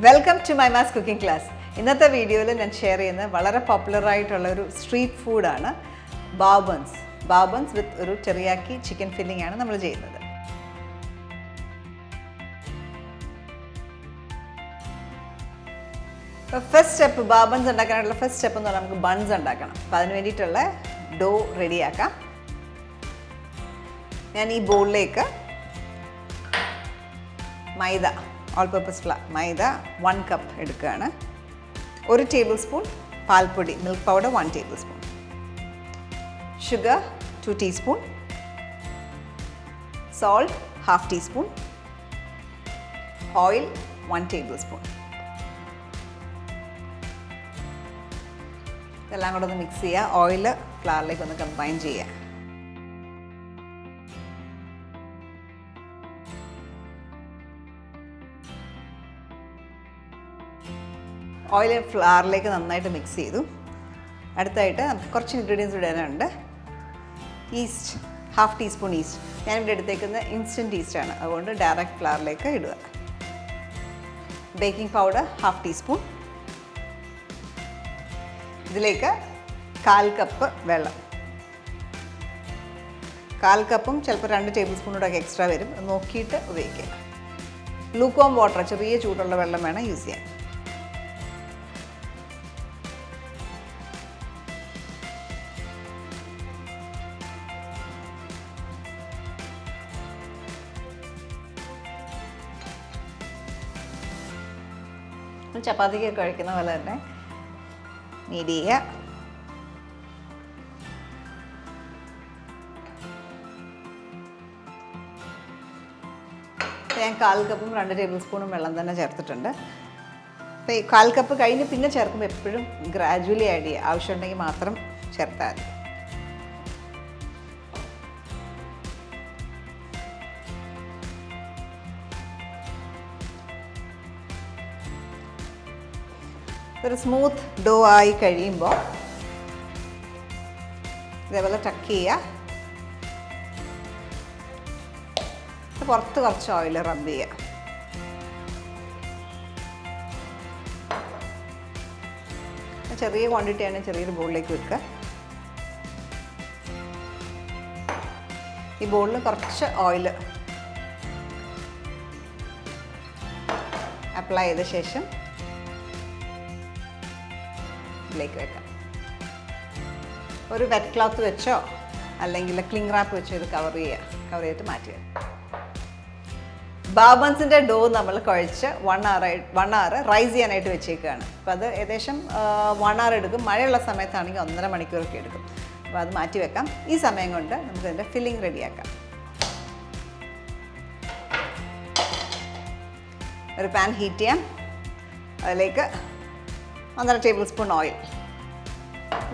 Welcome to മൈമാസ് cooking class. ഇന്നത്തെ വീഡിയോയിൽ ഞാൻ ഷെയർ ചെയ്യുന്ന വളരെ പോപ്പുലറായിട്ടുള്ള ഒരു സ്ട്രീറ്റ് ഫുഡാണ് bao buns. Bao buns with ഒരു ടെറിയാക്കി ചിക്കൻ ഫില്ലിംഗ് ആണ് നമ്മൾ ചെയ്യുന്നത്. ഫസ്റ്റ് സ്റ്റെപ്പ് ബാവ് ബൺസ് ഉണ്ടാക്കാനായിട്ടുള്ള ഫസ്റ്റ് സ്റ്റെപ്പ് എന്ന് പറഞ്ഞാൽ നമുക്ക് ബൺസ് ഉണ്ടാക്കണം. അപ്പോൾ അതിന് വേണ്ടിയിട്ടുള്ള ഡോ റെഡിയാക്കാം. ഞാൻ ഈ ബൗളിലേക്ക് മൈദ, ഓൾ പർപ്പസ് മൈദ 1 കപ്പ് എടുക്കുകയാണ്. 1 ടേബിൾ സ്പൂൺ പാൽപ്പൊടി, milk powder 1 table spoon, sugar 2 teaspoon, salt 1/2 teaspoon, oil 1 table spoon. ഇതെല്ലാം കൂടെ ഒന്ന് മിക്സ് ചെയ്യുക. ഓയിൽ ഫ്ലവറിലേക്ക് ഒന്ന് കമ്പൈൻ ചെയ്യുക. ഓയിൽ ഫ്ലവറിലേക്ക് നന്നായിട്ട് മിക്സ് ചെയ്തു. അടുത്തായിട്ട് നമുക്ക് കുറച്ച് ഇൻഗ്രീഡിയൻസ് ഇടാനുണ്ട്. Yeast 1/2 teaspoon yeast. ഞാനിവിടെ എടുത്തേക്കുന്ന ഇൻസ്റ്റൻറ്റ് ഈസ്റ്റാണ്, അതുകൊണ്ട് ഡയറക്റ്റ് ഫ്ലവറിലേക്ക് ഇടുക. Baking powder 1/2 teaspoon. ഇതിലേക്ക് 1/4 കപ്പ് വെള്ളം. 1/4 കപ്പും ചിലപ്പോൾ 2 ടേബിൾ സ്പൂണോടൊക്കെ എക്സ്ട്രാ വരും, നോക്കിയിട്ട് ഉപയോഗിക്കുക. ലൂക്കോം വാട്ടർ, ചെറിയ ചൂടുള്ള വെള്ളം വേണം യൂസ് ചെയ്യാൻ. ചപ്പാത്തിക്ക് കഴിക്കുന്ന പോലെ തന്നെ നീഡ് ചെയ്യുക. ഞാൻ 1/4 കപ്പും 2 ടേബിൾ സ്പൂണും വെള്ളം തന്നെ ചേർത്തിട്ടുണ്ട്. അപ്പോൾ ഈ 1/4 കപ്പ് കഴിഞ്ഞ് പിന്നെ ചേർക്കുമ്പോൾ എപ്പോഴും ഗ്രാജുവലി ആഡ് ചെയ്യുക. ആവശ്യമുണ്ടെങ്കിൽ മാത്രം ചേർത്താൽ മതി. ഒരു സ്മൂത്ത് ഡോ ആയി കഴിയുമ്പോൾ ഇതേപോലെ ടക്ക് ചെയ്യുക. പുറത്ത് കുറച്ച് ഓയിൽ റബ്ബ് ചെയ്യുക. ചെറിയ ക്വാണ്ടിറ്റിയാണ്, ചെറിയൊരു ബൗളിലേക്ക് വെക്കുക. ഈ ബൗളിൽ കുറച്ച് ഓയിൽ അപ്ലൈ ചെയ്ത ശേഷം ഇതിലേക്ക് വെക്കാം. ഒരു വെറ്റ് ക്ലോത്ത് വെച്ചോ അല്ലെങ്കിൽ ക്ലിംഗ് റാപ്പ് വെച്ചോ ഇത് കവർ ചെയ്തിട്ട് മാറ്റുക. ബാവ് ബൺസിൻ്റെ ഡോ നമ്മൾ കുഴച്ച് 1 hour റൈസ് ചെയ്യാനായിട്ട് വെച്ചേക്കുകയാണ്. അപ്പോൾ അത് ഏകദേശം 1 hour എടുക്കും. മഴയുള്ള സമയത്താണെങ്കിൽ 1.5 മണിക്കൂറൊക്കെ എടുക്കും. അപ്പോൾ അത് മാറ്റി വെക്കാം. ഈ സമയം കൊണ്ട് നമുക്ക് ഇതിൻ്റെ ഫില്ലിംഗ് റെഡിയാക്കാം. ഒരു പാൻ ഹീറ്റ് ചെയ്യാം. അതിലേക്ക് 1.5 table spoon oil.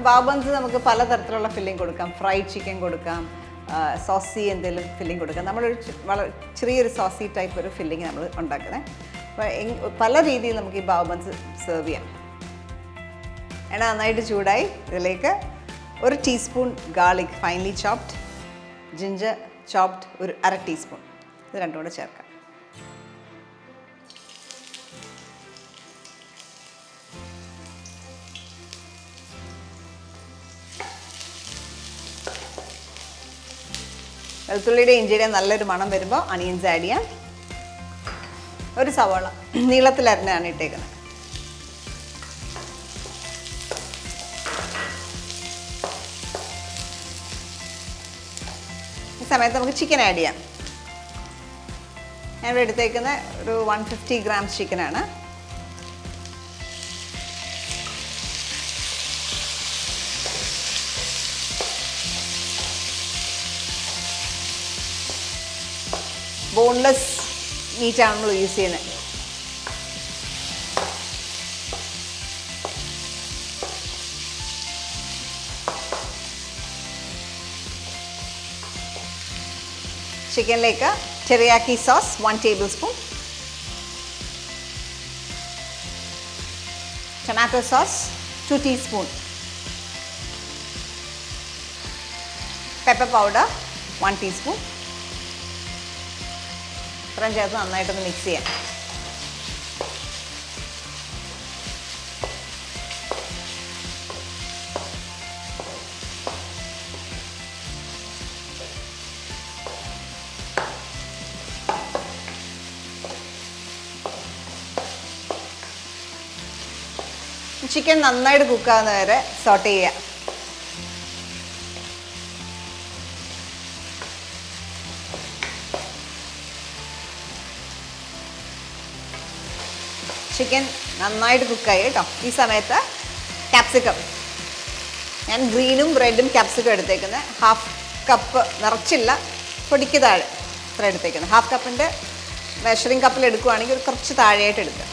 Bough buns നമുക്ക് പലതരത്തിലുള്ള ഫില്ലിംഗ് കൊടുക്കാം. ഫ്രൈഡ് ചിക്കൻ കൊടുക്കാം, സോസി എന്തെങ്കിലും ഫില്ലിംഗ് കൊടുക്കാം. നമ്മളൊരു വളരെ ചെറിയൊരു സോസി ടൈപ്പ് ഒരു ഫില്ലിംഗ് നമ്മൾ ഉണ്ടാക്കുന്നത്. അപ്പോൾ പല രീതിയിൽ നമുക്ക് ഈ ബാവ് ബൺസ് സെർവ് ചെയ്യാം. എണ്ണ നന്നായിട്ട് ചൂടായി. ഇതിലേക്ക് 1 teaspoon garlic finely chopped, ginger chopped ഒരു 1/2 ടീസ്പൂൺ. ഇത് രണ്ടും കൂടെ ചേർക്കാം. വെളുത്തുള്ളിയുടെ ഇഞ്ചിയുടെ നല്ലൊരു മണം വരുമ്പോൾ അണിയൻസ് ആഡ് ചെയ്യാം. ഒരു സവാള നീളത്തിലരിഞ്ഞാണ് ഇട്ടേക്കുന്നത്. ഈ സമയത്ത് നമുക്ക് ചിക്കൻ ആഡ് ചെയ്യാം. ഞാനിവിടെ എടുത്തേക്കുന്ന ഒരു 150 ഗ്രാംസ് ചിക്കനാണ്. ബോൺലെസ് മീറ്റാണ് നമ്മൾ യൂസ് ചെയ്യുന്നത്. ചിക്കനിലേക്ക് teriyaki sauce 1 tablespoon, tomato sauce 2 teaspoon, pepper powder 1 teaspoon. ഇത്രയും ചേർത്ത് നന്നായിട്ടൊന്ന് മിക്സ് ചെയ്യാം. ചിക്കൻ നന്നായിട്ട് കുക്കാവുന്ന വരെ സോട്ട് ചെയ്യുക. ചിക്കൻ നന്നായിട്ട് കുക്കായി കേട്ടോ. ഈ സമയത്ത് ക്യാപ്സിക്കം, ഞാൻ ഗ്രീനും റെഡും ക്യാപ്സിക്കം എടുത്തേക്കുന്നത്. ഹാഫ് കപ്പ് നിറച്ചില്ല, പൊടിക്ക് താഴെ ഇത്ര എടുത്തേക്കുന്നത്. ഹാഫ് കപ്പിൻ്റെ മെഷറിംഗ് കപ്പിൽ എടുക്കുകയാണെങ്കിൽ ഒരു കുറച്ച് താഴെയായിട്ട് എടുക്കുക.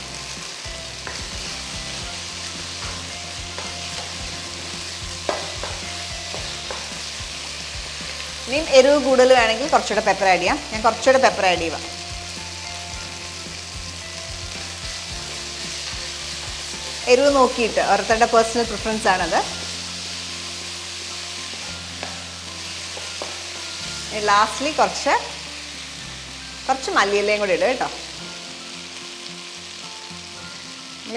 ഇനിയും എരിവ് കൂടുതൽ വേണമെങ്കിൽ കുറച്ചുകൂടെ പെപ്പർ ആഡ് ചെയ്യാം. ഞാൻ കുറച്ചുകൂടെ പെപ്പർ ആഡ് ചെയ്യുക. എരിവ് നോക്കിയിട്ട് ഓരോരുത്തരുടെ പേഴ്സണൽ പ്രിഫറൻസ് ആണത്. ലാസ്റ്റ്ലി കുറച്ച് മല്ലിയിലയും കൂടി ഇടുക കേട്ടോ.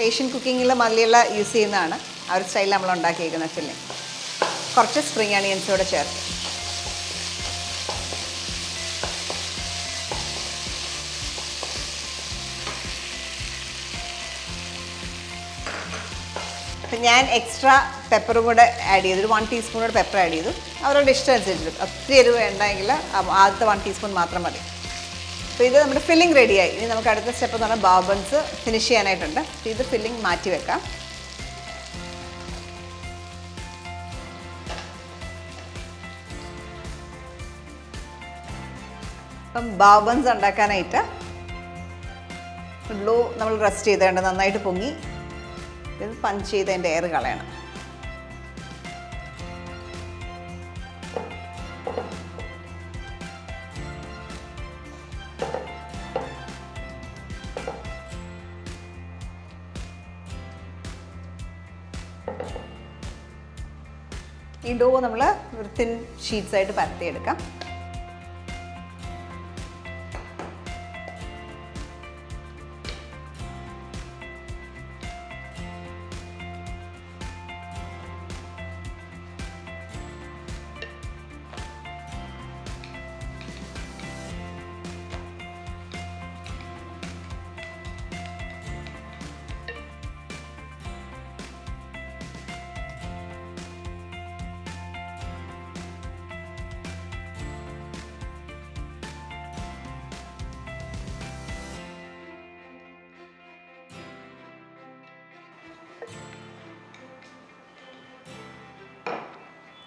ഏഷ്യൻ കുക്കിങ്ങിൽ മല്ലിയില യൂസ് ചെയ്യുന്നതാണ്. ആ ഒരു സ്റ്റൈലിൽ നമ്മൾ ഉണ്ടാക്കിയിരിക്കുന്ന ഫില്ലിങ്. കുറച്ച് സ്പ്രിംഗ് അണിയൻസ് കൂടെ ചേർത്ത്. അപ്പം ഞാൻ എക്സ്ട്രാ പെപ്പറും കൂടെ ആഡ് ചെയ്തു. ഒരു 1 ടീസ്പൂൺ കൂടെ പെപ്പർ ആഡ് ചെയ്തു. അവരുടെ ഇഷ്ടം അനുസരിച്ചിട്ട്. ഒത്തിരി എരിവ് വേണ്ടെങ്കിൽ ആദ്യത്തെ 1 ടീസ്പൂൺ മാത്രം മതി. അപ്പോൾ ഇത് നമ്മുടെ ഫില്ലിംഗ് റെഡിയായി. ഇനി നമുക്ക് അടുത്ത സ്റ്റെപ്പ് എന്ന് പറഞ്ഞാൽ ബാബൻസ് ഫിനിഷ് ചെയ്യാനായിട്ടുണ്ട്. അപ്പോൾ ഇത് ഫില്ലിംഗ് മാറ്റി വെക്കാം. അപ്പം ബാബൻസ് ഉണ്ടാക്കാനായിട്ട് ഡോ നമ്മൾ റെസ്റ്റ് ചെയ്തേണ്ട നന്നായിട്ട് പൊങ്ങി ഇത് പഞ്ച് ചെയ്തതിൻ്റെ എയർ കളയണം. ഈ ഡോ നമ്മൾ ഒരു തിൻ ഷീറ്റ്സ് ആയിട്ട് പരത്തിയെടുക്കാം.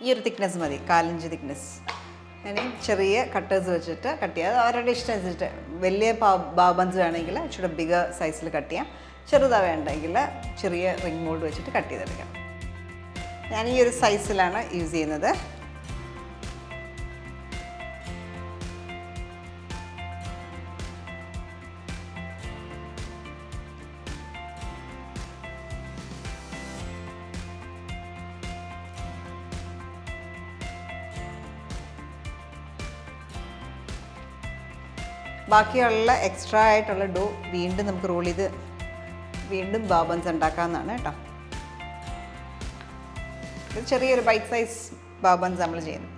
ഈ ഒരു തിക്നെസ് മതി, 1/4 ഇഞ്ച് തിക്നെസ്. ഇനി ചെറിയ കട്ടേഴ്സ് വെച്ചിട്ട് കട്ട് ചെയ്യുക. അവരുടെ ഇഷ്ടം അനുസരിച്ചിട്ട്. വലിയ ബാബൻസ് വേണമെങ്കിൽ ഇച്ചിരി ബിഗർ സൈസിൽ കട്ട് ചെയ്യാം. ചെറുതാ വേണ്ടെങ്കിൽ ചെറിയ റിംഗ് മോൾഡ് വെച്ചിട്ട് കട്ട് ചെയ്തെടുക്കാം. ഞാൻ ഈ ഒരു സൈസിലാണ് യൂസ് ചെയ്യുന്നത്. ബാക്കിയുള്ള എക്സ്ട്രാ ആയിട്ടുള്ള ഡോ വീണ്ടും നമുക്ക് റോൾ ചെയ്ത് വീണ്ടും ബാബൻസ് ഉണ്ടാക്കാവുന്നതാണ് കേട്ടോ. ഇത് ചെറിയൊരു ബൈറ്റ് സൈസ് ബാബൻസ് നമ്മൾ ചെയ്യുന്നത്.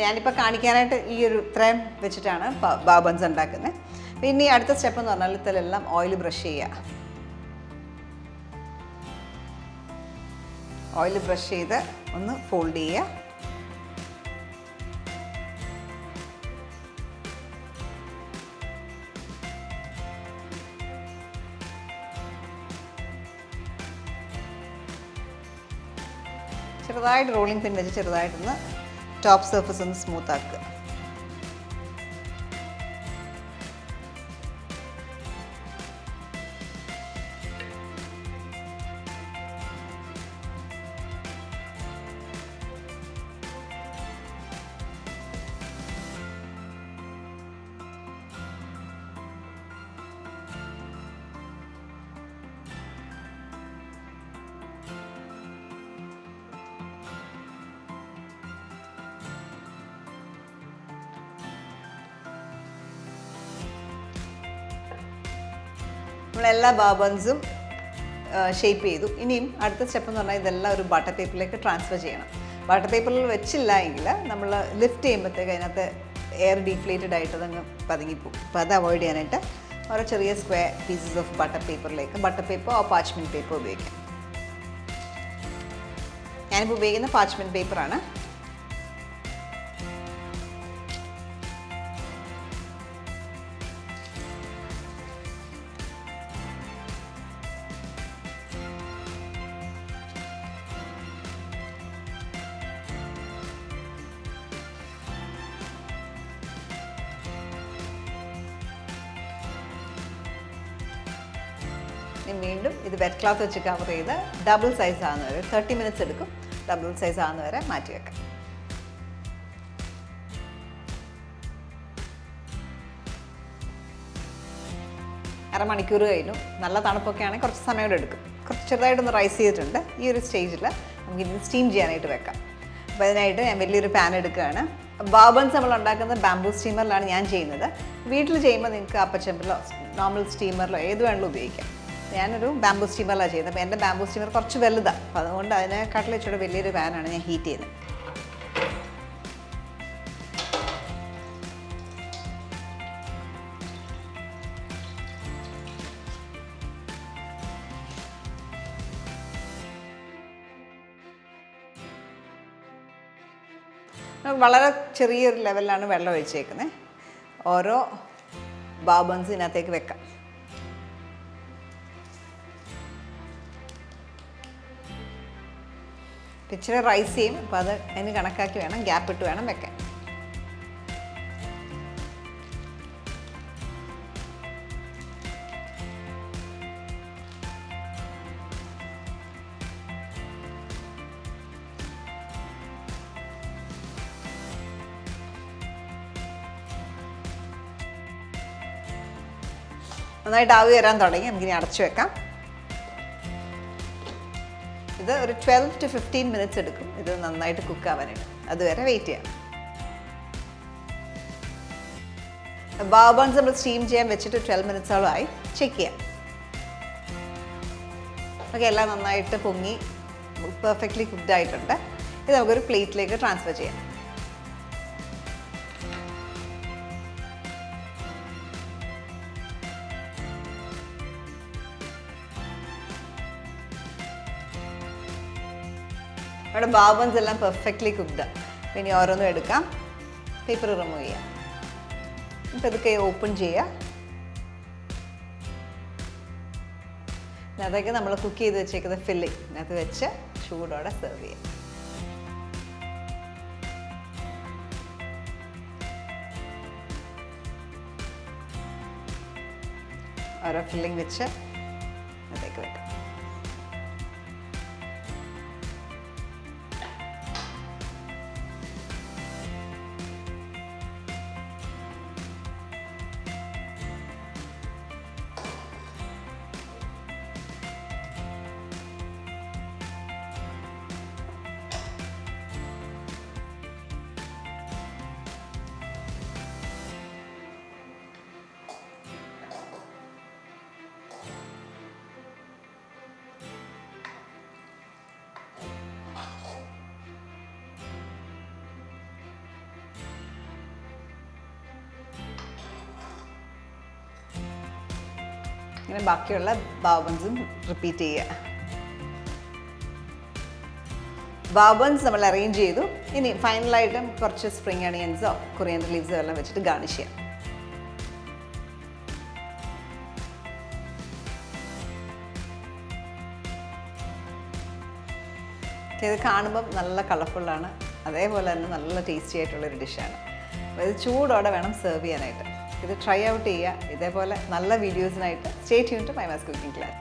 ഞാനിപ്പോൾ കാണിക്കാനായിട്ട് ഈ ഒരു ഇത്രയും വെച്ചിട്ടാണ് ബാബൻസ് ഉണ്ടാക്കുന്നത്. പിന്നെ അടുത്ത സ്റ്റെപ്പ് എന്ന് പറഞ്ഞാൽ ഇതിലെല്ലാം ഓയിൽ ബ്രഷ് ചെയ്യുക. ഓയിൽ ബ്രഷ് ചെയ്ത് ഒന്ന് ഫോൾഡ് ചെയ്യുക. ചെറുതായിട്ട് റോളിംഗ് പിൻ വെച്ച് ചെറുതായിട്ടൊന്ന് ടോപ്പ് സർഫസ് ഒന്ന് സ്മൂത്ത് ആക്കുക. നമ്മളെല്ലാ ബാബൻസും ഷേപ്പ് ചെയ്തു. ഇനിയും അടുത്ത സ്റ്റെപ്പ് എന്ന് പറഞ്ഞാൽ ഇതെല്ലാം ഒരു ബട്ടർ പേപ്പറിലേക്ക് ട്രാൻസ്ഫർ ചെയ്യണം. ബട്ടർ പേപ്പറിൽ വെച്ചില്ല എങ്കിൽ നമ്മൾ ലിഫ്റ്റ് ചെയ്യുമ്പോഴത്തേക്ക് അതിനകത്ത് എയർ ഡീഫ്ലേറ്റഡ് ആയിട്ട് അതങ്ങ് പതുങ്ങിപ്പോകും. അപ്പോൾ അത് അവോയ്ഡ് ചെയ്യാനായിട്ട് ഓരോ ചെറിയ സ്ക്വയർ പീസസ് ഓഫ് ബട്ടർ പേപ്പറിലേക്ക് butter paper or parchment paper ഉപയോഗിക്കാം. ഞാനിപ്പോൾ ഉപയോഗിക്കുന്ന പാച്ച്മെൻറ്റ് പേപ്പറാണ്. വീണ്ടും ഇത് വെറ്റ് ക്ലോത്ത് വെച്ച് കവർ ചെയ്ത് ഡബിൾ സൈസ് ആകുന്നവരെ 30 മിനിറ്റ്സ് എടുക്കും. ഡബിൾ സൈസ് ആകുന്നവരെ മാറ്റി വെക്കാം. അരമണിക്കൂർ കഴിഞ്ഞു. നല്ല തണുപ്പൊക്കെ ആണെങ്കിൽ കുറച്ച് സമയം കൂടെ എടുക്കും. കുറച്ച് ചെറുതായിട്ടൊന്ന് റൈസ് ചെയ്തിട്ടുണ്ട്. ഈ ഒരു സ്റ്റേജിൽ നമുക്കിത് സ്റ്റീം ചെയ്യാനായിട്ട് വെക്കാം. അപ്പോൾ അതിനായിട്ട് ഞാൻ വലിയൊരു പാൻ എടുക്കുകയാണ്. ബാബൻസ് നമ്മൾ ഉണ്ടാക്കുന്ന ബാംബൂ സ്റ്റീമറിലാണ് ഞാൻ ചെയ്യുന്നത്. വീട്ടിൽ ചെയ്യുമ്പോൾ നിങ്ങൾക്ക് അപ്പച്ചെമ്പിലോ നോർമൽ സ്റ്റീമറിലോ ഏത് വേണമെങ്കിലും ഉപയോഗിക്കാം. ഞാനൊരു ബാംബൂ സ്റ്റീമറിലാണ് ചെയ്യുന്നത്. അപ്പോൾ എൻ്റെ ബാംബൂ സ്റ്റീമർ കുറച്ച് വലുതാണ്. അപ്പോൾ അതുകൊണ്ട് അതിനെക്കാട്ടിൽ ഇച്ചിരി വലിയൊരു പാനാണ് ഞാൻ ഹീറ്റ് ചെയ്യുന്നത്. വളരെ ചെറിയൊരു ലെവലിലാണ് വെള്ളം ഒഴിച്ചേക്കുന്നത്. ഓരോ ബാബൻസ് ഇതിനകത്തേക്ക് വെക്കാം. ഇച്ചിരി റൈസ് ചെയ്യും. അപ്പോൾ അത് അതിന് കണക്കാക്കി വേണം, ഗ്യാപ്പ് ഇട്ട് വേണം വെക്കാൻ. നന്നായിട്ട് ആവി വരാൻ തുടങ്ങി. നമുക്കിനി അടച്ചു വെക്കാം. ഇത് ഒരു 12 to 15 മിനിറ്റ്സ് എടുക്കും ഇത് നന്നായിട്ട് കുക്ക് ആവാനായിട്ട്. അതുവരെ വെയിറ്റ് ചെയ്യാം. ബാബൻസ് നമ്മൾ സ്റ്റീം ചെയ്യാൻ വെച്ചിട്ട് 12 മിനിറ്റ്സോളം ആയി. ചെക്ക് ചെയ്യാം. ഓക്കെ, എല്ലാം നന്നായിട്ട് പൊങ്ങി പെർഫെക്റ്റ്ലി കുക്ക്ഡ് ആയിട്ടുണ്ട്. ഇത് നമുക്കൊരു പ്ലേറ്റിലേക്ക് ട്രാൻസ്ഫർ ചെയ്യാം. നമ്മുടെ ബാബൻസ് എല്ലാം പെർഫെക്റ്റ്ലി കുക്ക്ഡ്. ഇനി ഓരോന്നും എടുക്കാം. പേപ്പർ റിമൂവ് ചെയ്യാം. അപ്പോൾ ഇതൊക്കെ ഓപ്പൺ ചെയ്യുക. അതൊക്കെ നമ്മൾ കുക്ക് ചെയ്ത് വെച്ചേക്കുന്ന ഫില്ലിങ് അതിനകത്ത് വെച്ച് ചൂടോടെ സെർവ് ചെയ്യാം. ഓരോ ഫില്ലിങ് വെച്ച് അതിലേക്ക് വെക്കാം. ഇങ്ങനെ ബാക്കിയുള്ള ബാബൻസും റിപ്പീറ്റ് ചെയ്യുക. ബാബൻസ് നമ്മൾ അറേഞ്ച് ചെയ്തു. ഇനി ഫൈനലായിട്ടും കുറച്ച് സ്പ്രിംഗ് അണിയൻസോ കൊറിയാൻഡർ ലീവ്സോ എല്ലാം വെച്ചിട്ട് ഗാർണിഷ് ചെയ്യാം. ഇത് കാണുമ്പം നല്ല കളർഫുള്ളാണ്. അതേപോലെ തന്നെ നല്ല ടേസ്റ്റി ആയിട്ടുള്ളൊരു ഡിഷാണ്. അപ്പോൾ ഇത് ചൂടോടെ വേണം സെർവ് ചെയ്യാനായിട്ട്. ഇത് ട്രൈ ഔട്ട് ചെയ്യുക. ഇതേപോലെ നല്ല വീഡിയോസിനായിട്ട് stay tuned to മൈമാസ് cooking class.